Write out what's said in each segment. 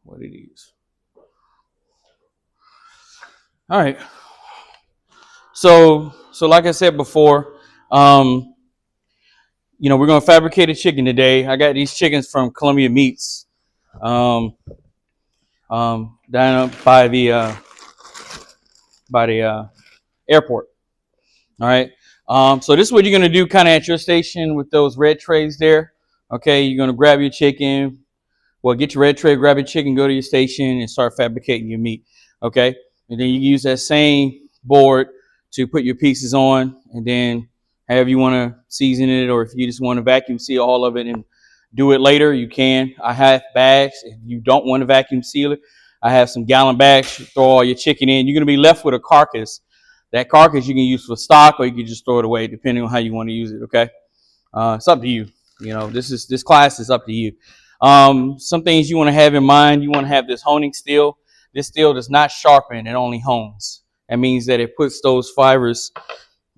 what it is. All right. So like I said before, we're gonna fabricate a chicken today. I got these chickens from Columbia Meats, down up by the airport. All right. So this is what you're gonna do, kind of at your station with those red trays there. Okay, you're gonna grab your chicken. Well, get your red tray, grab your chicken, go to your station, and start fabricating your meat. Okay, and then you can use that same board to put your pieces on, and then however you want to season it, or if you just want to vacuum seal all of it and do it later, you can. I have bags. If you don't want to vacuum seal it, I have some gallon bags. You throw all your chicken in. You're going to be left with a carcass. That carcass you can use for stock, or you can just throw it away, depending on how you want to use it. Okay, it's up to you. This class is up to you. Some things you want to have in mind. You want to have this honing steel. This steel does not sharpen; it only hones. That means that it puts those fibers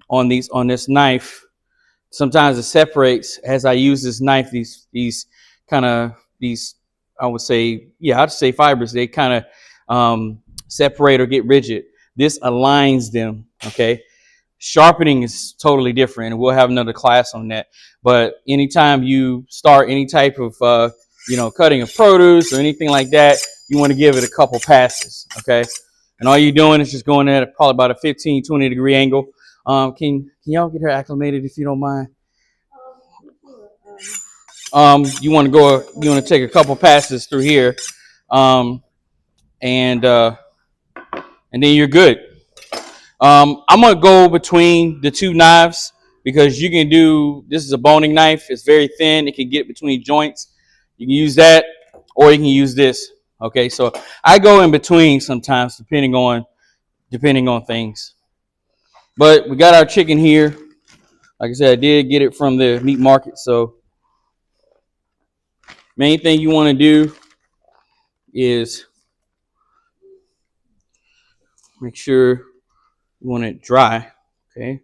on this knife. Sometimes it separates. As I use this knife, these I would say, I'd say fibers. They kind of separate or get rigid. This aligns them. Okay. Sharpening is totally different, and we'll have another class on that. But anytime you start any type of cutting of produce or anything like that, you want to give it a couple passes, okay? And all you're doing is just going at probably about a 15, 20 degree angle. Can y'all get her acclimated if you don't mind? You want to take a couple passes through here, and then you're good. I'm going to go between the two knives because this is a boning knife. It's very thin. It can get between joints. You can use that, or you can use this. Okay, so I go in between sometimes depending on things. But we got our chicken here. Like I said, I did get it from the meat market. So main thing you want to do is make sure you want it dry. Okay.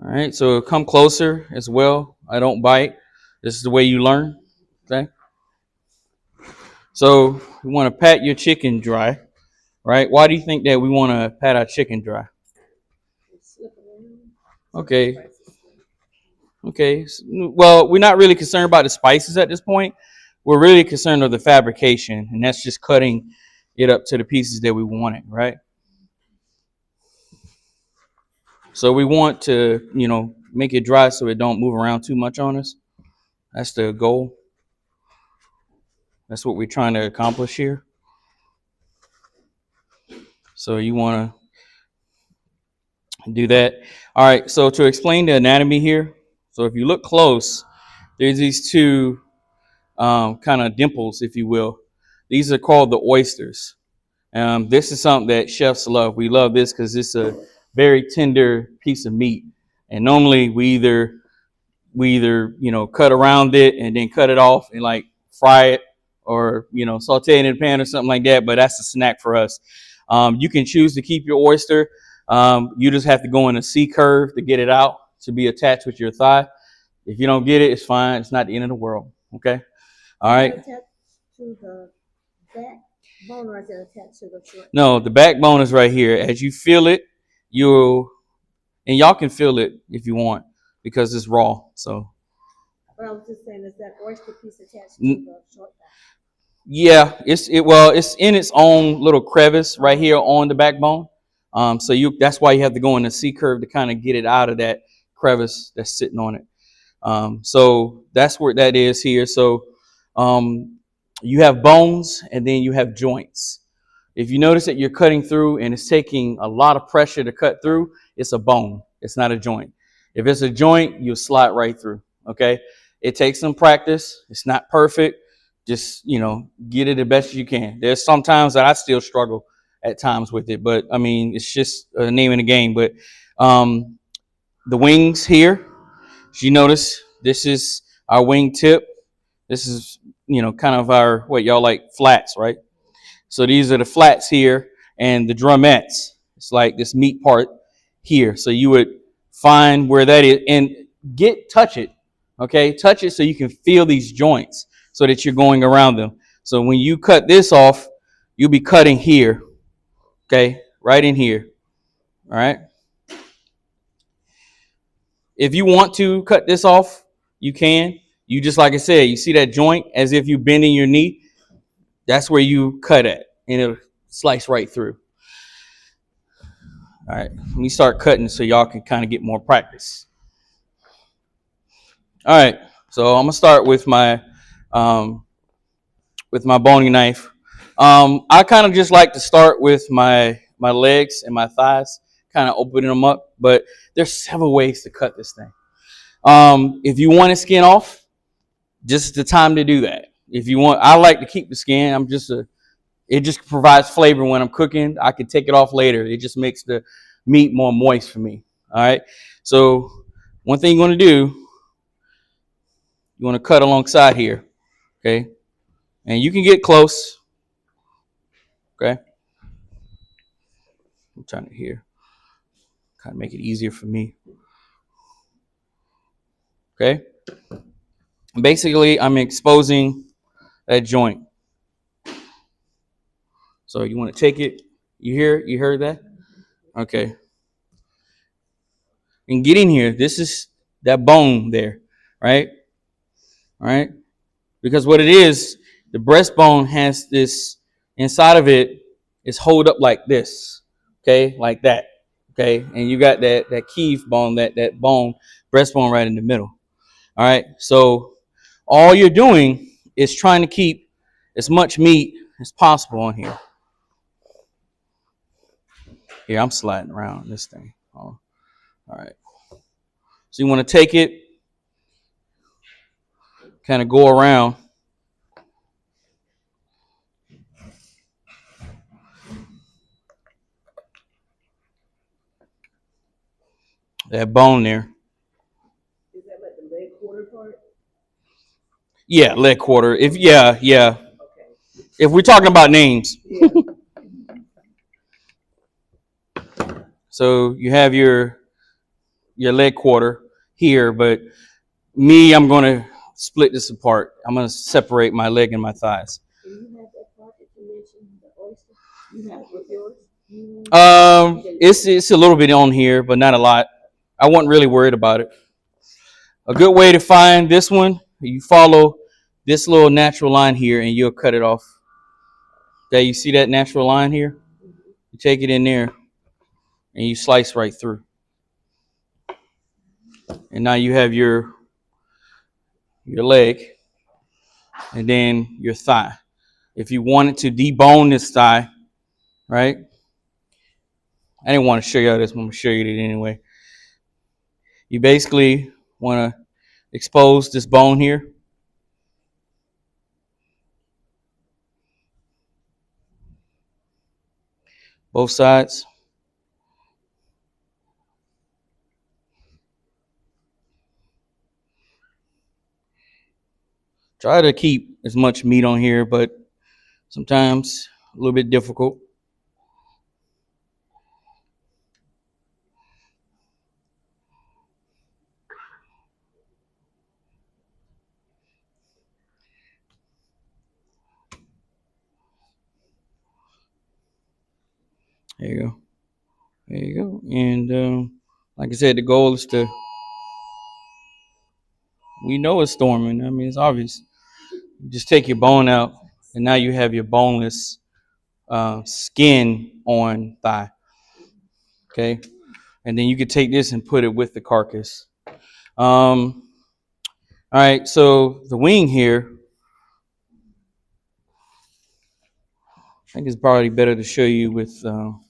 All right, so come closer as well. I don't bite. This is the way you learn. Okay. So you want to pat your chicken dry, right? Why do you think that we want to pat our chicken dry? Okay. Okay. Well, we're not really concerned about the spices at this point. We're really concerned with the fabrication, and that's just cutting it up to the pieces that we want it, right? So we want to, make it dry so it don't move around too much on us. That's the goal. That's what we're trying to accomplish here. So you want to do that. All right, so to explain the anatomy here, so if you look close, there's these two kind of dimples, if you will. These are called the oysters. This is something that chefs love. We love this because it's a very tender piece of meat. And normally we either cut around it and then cut it off and like fry it, or saute it in a pan or something like that. But that's a snack for us. You can choose to keep your oyster. You just have to go in a C curve to get it out to be attached with your thigh. If you don't get it, it's fine. It's not the end of the world. Okay. All right. Attached to the backbone, or is it attached to the foot? No, the backbone is right here. As you feel it, and y'all can feel it if you want because it's raw. So. But I was just saying, is that oyster piece attached to the short back? Yeah, it's in its own little crevice right here on the backbone. So that's why you have to go in the C curve to kind of get it out of that crevice that's sitting on it. So that's where that is here. So you have bones and then you have joints. If you notice that you're cutting through and it's taking a lot of pressure to cut through, it's a bone. It's not a joint. If it's a joint, you'll slide right through. Okay. It takes some practice. It's not perfect. Just, get it the best you can. There's some times that I still struggle at times with it, but I mean, it's just a name in the game. But the wings here, as you notice, this is our wing tip. This is, kind of our, what y'all like, flats, right? So these are the flats here, and the drumettes. It's like this meat part here. So you would find where that is and touch it. Okay, touch it so you can feel these joints. so that you're going around them. So when you cut this off, you'll be cutting here, okay, right in here. All right. If you want to cut this off, you can. You just, like I said, you see that joint as if you're bending your knee. That's where you cut at, and it'll slice right through. All right, let me start cutting so y'all can kind of get more practice. All right, so I'm gonna start with my boning knife. I kind of just like to start with my legs and my thighs, kind of opening them up. But there's several ways to cut this thing. If you want to skin off, just the time to do that. If you want, I like to keep the skin. It just provides flavor when I'm cooking. I can take it off later. It just makes the meat more moist for me. All right. So one thing you want to do, you want to cut alongside here. Okay. And you can get close. Okay. I'm trying to hear. Kind of make it easier for me. Okay. Basically, I'm exposing that joint. So you want to take it. You heard that? Okay. And get in here. This is that bone there, right? All right. Because what it is, the breastbone has this inside of it is hold up like this, okay, like that, okay, and you got that keeve bone, that bone, breastbone right in the middle. All right. So all you're doing is trying to keep as much meat as possible on here. Here, I'm sliding around this thing. Oh, all right. So you want to take it, kind of go around. That bone there. Is that like the leg quarter part? Yeah, leg quarter. Yeah. Okay. If we're talking about names. Yeah. So you have your leg quarter here, but me, I'm going to split this apart. I'm going to separate my leg and my thighs. Do you have that part that you mentioned, the oyster? You have it with yours? It's a little bit on here, but not a lot. I wasn't really worried about it. A good way to find this one, you follow this little natural line here, and you'll cut it off. Okay, you see that natural line here? You take it in there, and you slice right through. And now you have your leg, and then your thigh. If you wanted to debone this thigh, right? I didn't want to show you this, but I'm going to show you it anyway. You basically want to expose this bone here. Both sides. Try to keep as much meat on here, but sometimes a little bit difficult. There you go. There you go. And like I said, the goal is to, we know it's storming. I mean, it's obvious. You just take your bone out, and now you have your boneless skin on thigh. Okay. And then you could take this and put it with the carcass. All right. So the wing here, I think it's probably better to show you with, I'm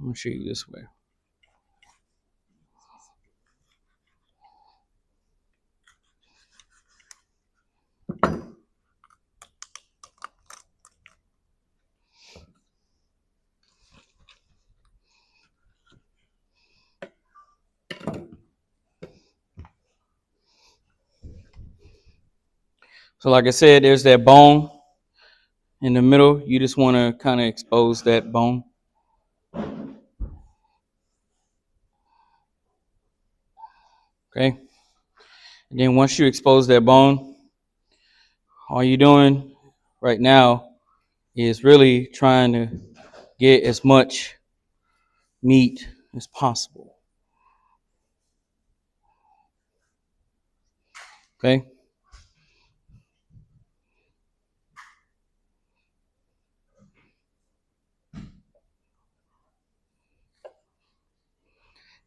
going to show you this way. So like I said, there's that bone in the middle. You just want to kind of expose that bone. Okay. And then once you expose that bone, All you're doing right now is really trying to get as much meat as possible. Okay?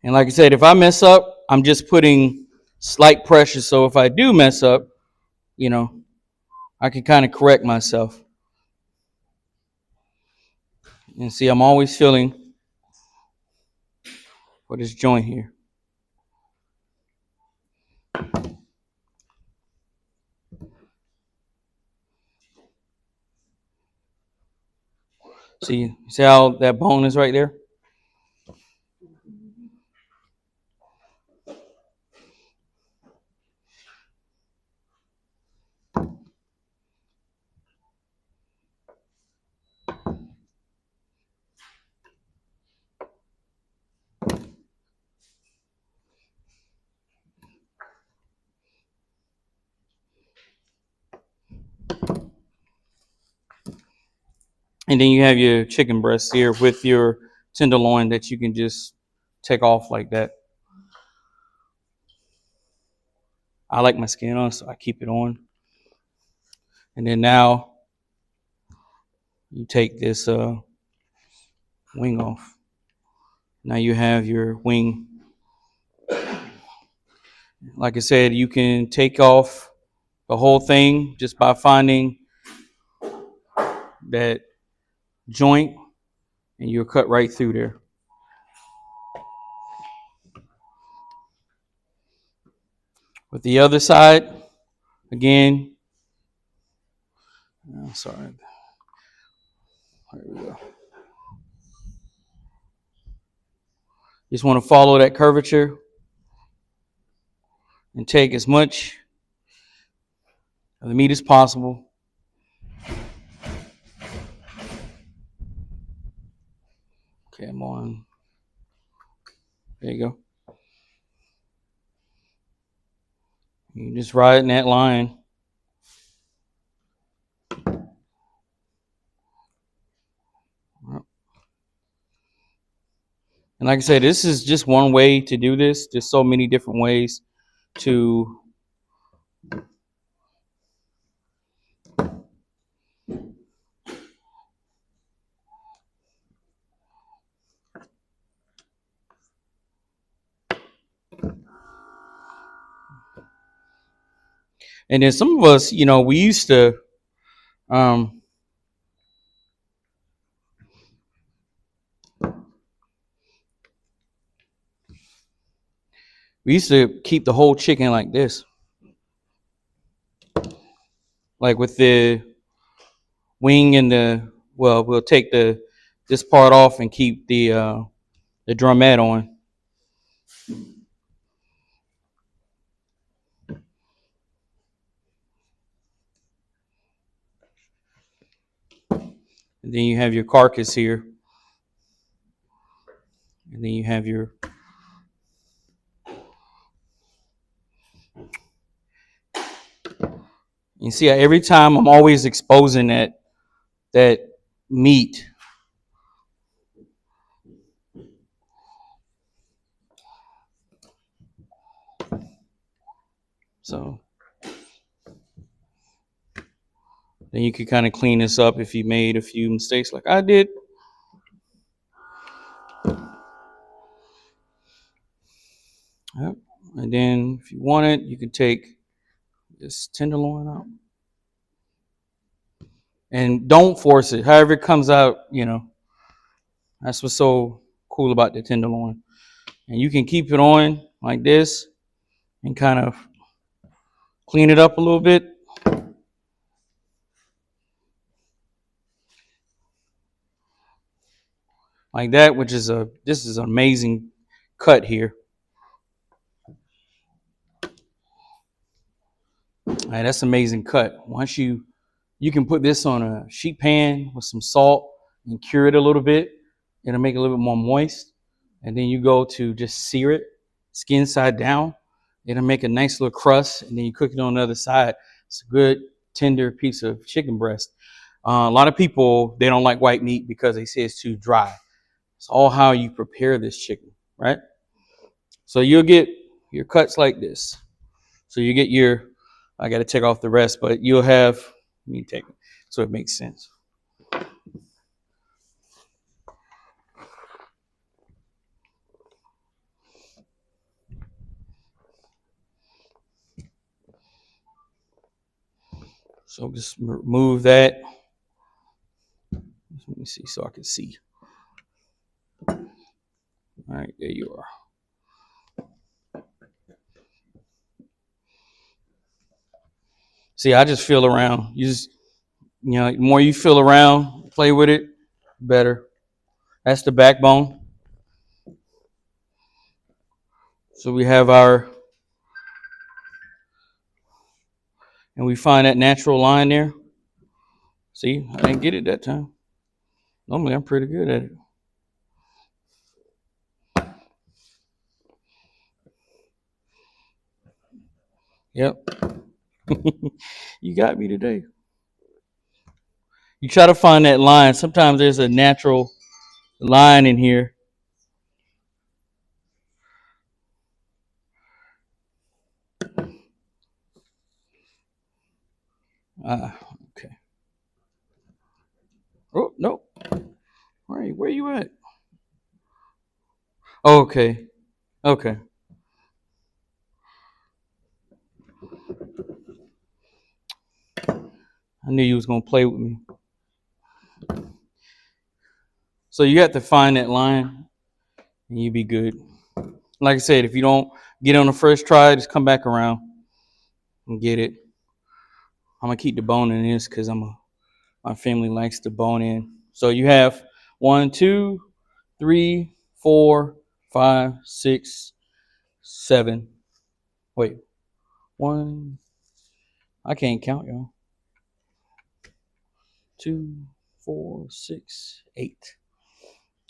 And like I said, if I mess up, I'm just putting slight pressure. So if I do mess up, I can kind of correct myself. And see, I'm always feeling for this joint here. See how that bone is right there? And then you have your chicken breast here with your tenderloin that you can just take off like that. I like my skin on, so I keep it on. And then now you take this wing off. Now you have your wing. Like I said, you can take off the whole thing just by finding that joint and you'll cut right through there. With the other side, again, sorry. There we go. Just want to follow that curvature and take as much of the meat as possible. Okay, I'm on. There you go. You just ride in that line. And like I said, this is just one way to do this. There's so many different ways to and then some of us, we used to keep the whole chicken like this. Like with the wing and we'll take this part off and keep the drumette on. And then you have your carcass here. And then you have your you see every time I'm always exposing that meat. So then you can kind of clean this up if you made a few mistakes like I did. Yep. And then if you want it, you can take this tenderloin out. And don't force it. However it comes out, that's what's so cool about the tenderloin. And you can keep it on like this and kind of clean it up a little bit. Like that, this is an amazing cut here. All right, that's an amazing cut. Once you can put this on a sheet pan with some salt and cure it a little bit. It'll make it a little bit more moist. And then you go to just sear it, skin side down. It'll make a nice little crust, and then you cook it on the other side. It's a good tender piece of chicken breast. A lot of people, they don't like white meat because they say it's too dry. It's all how you prepare this chicken, right? So you'll get your cuts like this. So you get your, I got to take off the rest, but you'll have, let me take it so it makes sense. So just remove that. Let me see so I can see. All right, there you are. See, I just feel around. The more you feel around, play with it, better. That's the backbone. So we have and we find that natural line there. See, I didn't get it that time. Normally, I'm pretty good at it. Yep. You got me today. You try to find that line. Sometimes there's a natural line in here. Okay. Oh, no. All right, where you at? Okay. Okay. I knew you was going to play with me. So you have to find that line and you be good. Like I said, if you don't get on the first try, just come back around and get it. I'm going to keep the bone in this because my family likes the bone in. So you have 1, 2, 3, 4, 5, 6, 7. Wait, 1. I can't count, y'all. 2, 4, 6, 8.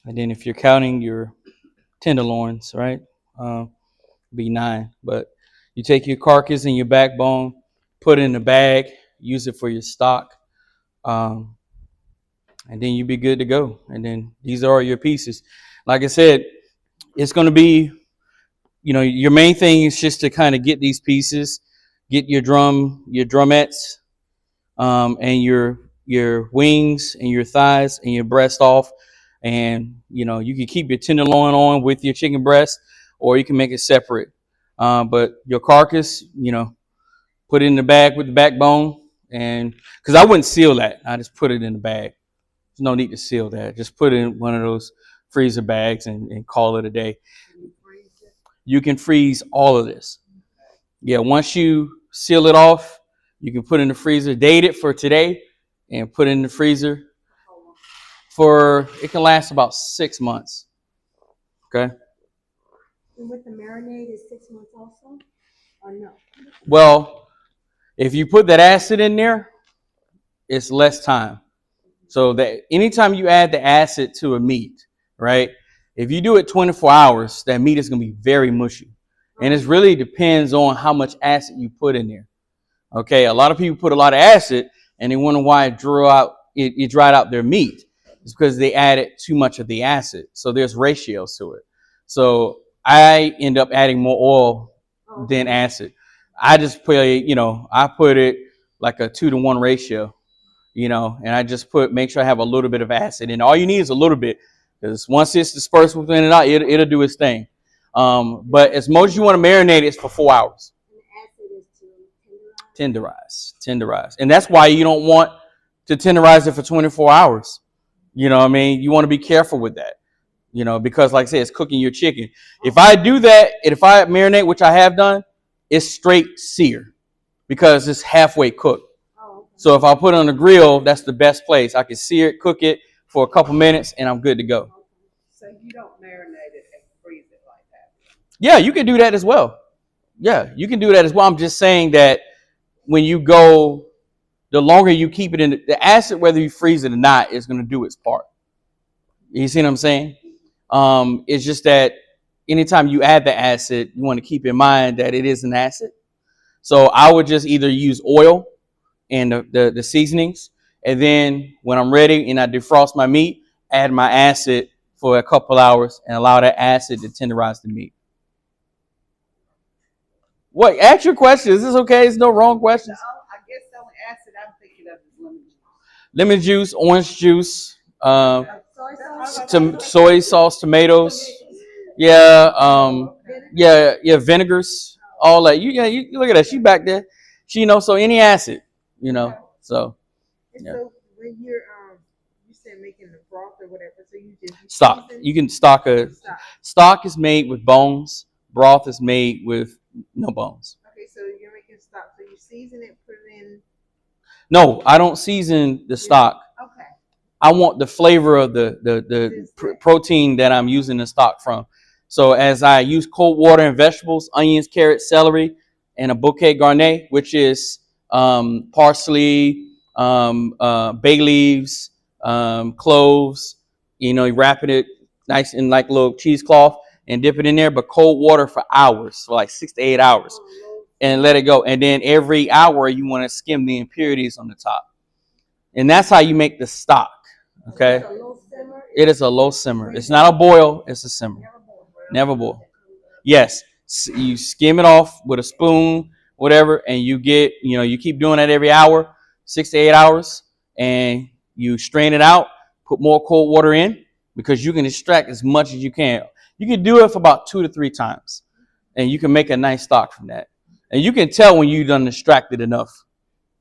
And then if you're counting your tenderloins, right? Be 9. But you take your carcass and your backbone, put it in a bag, use it for your stock, and then you be good to go. And then these are your pieces. Like I said, it's going to be, your main thing is just to kind of get these pieces, get your drumettes, and your wings and your thighs and your breast off. And, you can keep your tenderloin on with your chicken breast, or you can make it separate. But your carcass, put it in the bag with the backbone. And because I wouldn't seal that, I just put it in the bag. There's no need to seal that. Just put it in one of those freezer bags and call it a day. You can freeze all of this. Yeah, once you seal it off, you can put it in the freezer, date it for today, and put it in the freezer it can last about 6 months. Okay. And with the marinade is 6 months also, or no? Well, if you put that acid in there, it's less time. So that anytime you add the acid to a meat, right? If you do it 24 hours, that meat is going to be very mushy. And it really depends on how much acid you put in there. Okay, a lot of people put a lot of acid and they wonder why it dried out their meat. It's because they added too much of the acid. So there's ratios to it. So I end up adding more oil than acid. I just put, I put it like a 2-to-1 ratio, and I just make sure I have a little bit of acid. And all you need is a little bit, because once it's dispersed within it out, it'll do its thing. But as much as you want to marinate, it's for 4 hours. And acid is to Tenderize. And that's why you don't want to tenderize it for 24 hours. You know what I mean? You want to be careful with that, because like I said, it's cooking your chicken. If I do that, and if I marinate, which I have done, it's straight sear because it's halfway cooked. So if I put it on the grill, that's the best place. I can sear it, cook it for a couple minutes, and I'm good to go. So you don't marinate it and freeze it like that? Yeah, you can do that as well. Yeah, you can do that as well. I'm just saying that when you go, the longer you keep it in the acid, whether you freeze it or not, is going to do its part. You see what I'm saying? It's just that anytime you add the acid, you want to keep in mind that it is an acid. So I would just either use oil and the seasonings. And then when I'm ready and I defrost my meat, add my acid for a couple hours and allow that acid to tenderize the meat. What? Ask your question. Is this okay? There's no wrong questions. I guess the only acid I'm thinking of is lemon juice. Lemon juice, orange juice, Soy sauce? soy sauce, tomatoes. Yeah, yeah, vinegars, all that. You look at that. She back there. She so any acid, So And Yeah. so when you're you said making the broth or whatever, so you just stock. season- You can stock stock is made with bones. Broth is made with no bones. Okay, so you're making stock, so you season it, put it in. No, I don't season the stock. Okay. I want the flavor of the protein that I'm using the stock from. So as I use cold water and vegetables, onions, carrots, celery, and a bouquet garni, which is parsley, bay leaves, cloves. You wrapping it nice in like little cheesecloth and dip it in there, but cold water for hours, for like 6 to 8 hours, and let it go. And then every hour you want to skim the impurities on the top, and that's how you make the stock. Okay, It's a low simmer? it is a low simmer. It's not a boil; it's a simmer. Never boil. Yes, you skim it off with a spoon, whatever, and you get, you keep doing that every hour, 6 to 8 hours, and you strain it out, put more cold water in, because you can extract as much as you can. You can do it for about 2 to 3 times, and you can make a nice stock from that. And you can tell when you've done extracted enough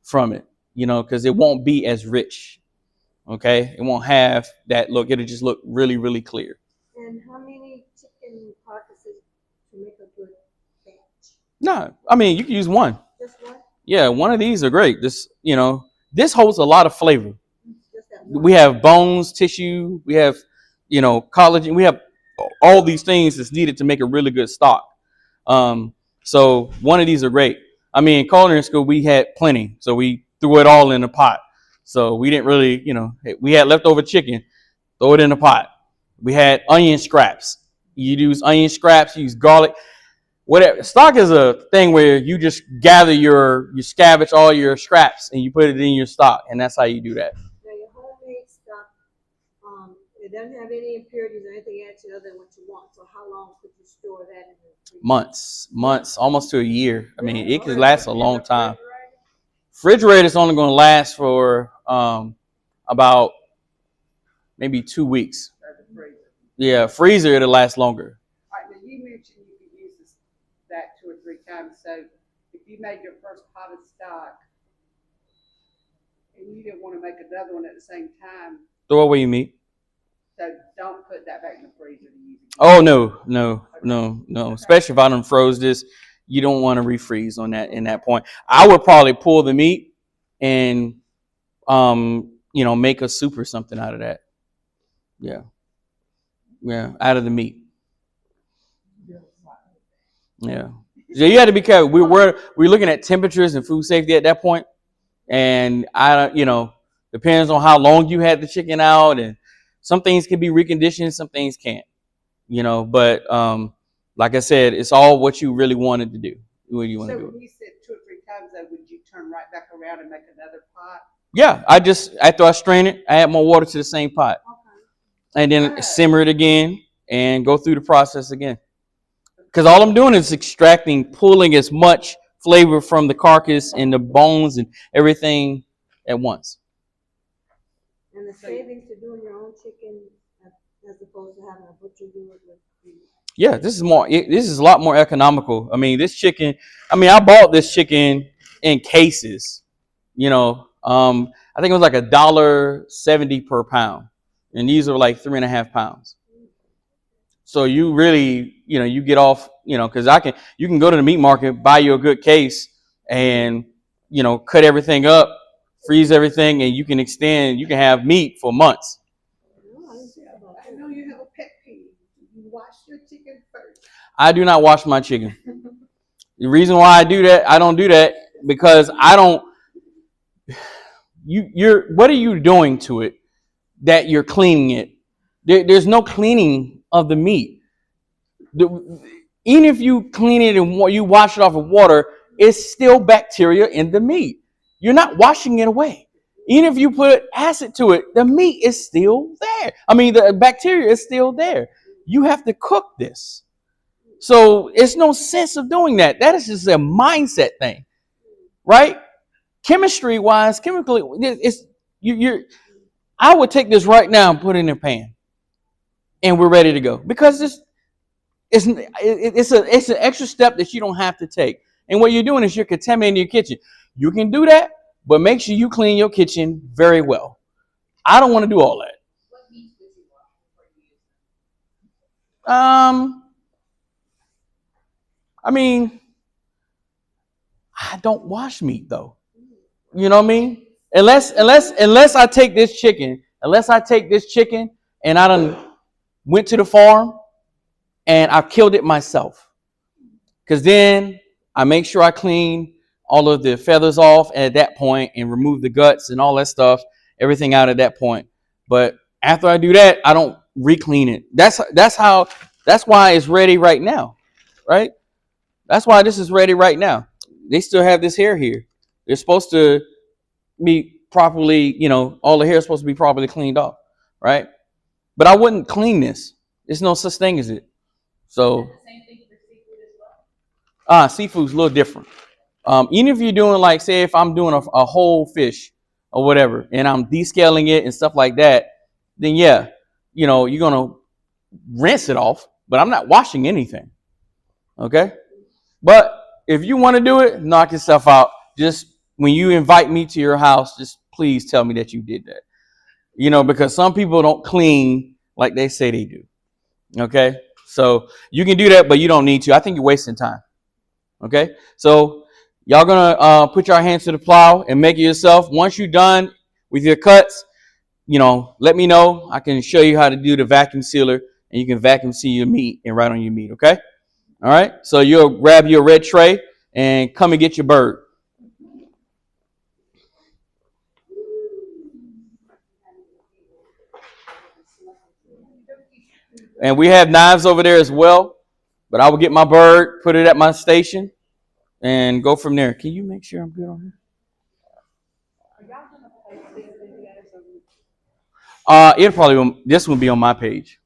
from it, because it won't be as rich. Okay, it won't have that look. It'll just look really, really clear. And how many chicken carcasses to make a good batch? No, I mean you can use one. Just one? Yeah, one of these are great. This holds a lot of flavor. Just that one? We have bones, tissue, we have, collagen, we have all these things that's needed to make a really good stock. So one of these are great. I mean, in culinary school we had plenty, so we threw it all in a pot. So we didn't really, we had leftover chicken, throw it in a pot. We had onion scraps. You use onion scraps, you use garlic. Whatever. Stock is a thing where you just gather you scavenge all your scraps and you put it in your stock, and that's how you do that. Now, your homemade stuff, it doesn't have any impurities or anything added to it other than what you want. So how long could you store that in the freezer? Months, almost to a year. I mean, it could last a long time. Refrigerator's only going to last for about maybe 2 weeks. Yeah, freezer it'll last longer. All right, now you mentioned you could use that 2 or 3 times. So if you made your first pot of stock and you didn't want to make another one at the same time, Throw away your meat. so don't put that back in the freezer to use again. Oh no. Especially if I done froze this, you don't want to refreeze on that in that point. I would probably pull the meat and make a soup or something out of that. Yeah, out of the meat. Yeah. So you had to be careful. We're looking at temperatures and food safety at that point, and depends on how long you had the chicken out, and some things can be reconditioned, some things can't. But like I said, it's all what you really wanted to do. What you want to So do. when you said 2 or 3 times, though, would you turn right back around and make another pot? Yeah, after I strain it, I add more water to the same pot, and then simmer it again and go through the process again. Because all I'm doing is pulling as much flavor from the carcass and the bones and everything at once. And the savings to doing your own chicken as opposed to having a butcher do it with the... Yeah, this is a lot more economical. I mean, I bought this chicken in cases. I think it was like $1.70 per pound, and these are like 3.5 pounds. So you really, you get off, because you can go to the meat market, buy you a good case, and cut everything up, freeze everything, and you can have meat for months. I know you have a pet peeve. You wash your chicken first. I do not wash my chicken. The reason why I don't do that, because I don't. What are you doing to it that you're cleaning it? There's no cleaning of the meat. Even if you clean it and you wash it off with water, it's still bacteria in the meat. You're not washing it away. Even if you put acid to it, the meat is still there. I mean, the bacteria is still there. You have to cook this. So it's no sense of doing that. That is just a mindset thing, right? Chemistry wise, chemically, it's you're. I would take this right now and put it in a pan, and we're ready to go because it's an extra step that you don't have to take. And what you're doing is you're contaminating your kitchen. You can do that, but make sure you clean your kitchen very well. I don't want to do all that. What meats would you wash before you use them? I mean, I don't wash meat though. You know what I mean? Unless I take this chicken, and I done went to the farm and I killed it myself. Because then I make sure I clean all of the feathers off at that point and remove the guts and all that stuff, everything out at that point. But after I do that, I don't re-clean it. That's why it's ready right now, right? That's why this is ready right now. They still have this hair here. They're supposed to be properly, all the hair is supposed to be properly cleaned off, right? But I wouldn't clean this. There's no such thing as it. So, Same thing for seafood as well. Seafood's a little different. Even if you're doing like, say, if I'm doing a whole fish or whatever, and I'm descaling it and stuff like that, then yeah, you're gonna rinse it off. But I'm not washing anything. Okay. But if you want to do it, knock yourself out. Just when you invite me to your house, just please tell me that you did that. Because some people don't clean like they say they do. Okay. So you can do that, but you don't need to. I think you're wasting time. Okay. So y'all gonna put your hands to the plow and make it yourself. Once you're done with your cuts, let me know. I can show you how to do the vacuum sealer, and you can vacuum seal your meat and write on your meat. Okay. All right. So you'll grab your red tray and come and get your bird. And we have knives over there as well. But I will get my bird, put it at my station, and go from there. Can you make sure I'm good on here? It'll probably, this will be on my page.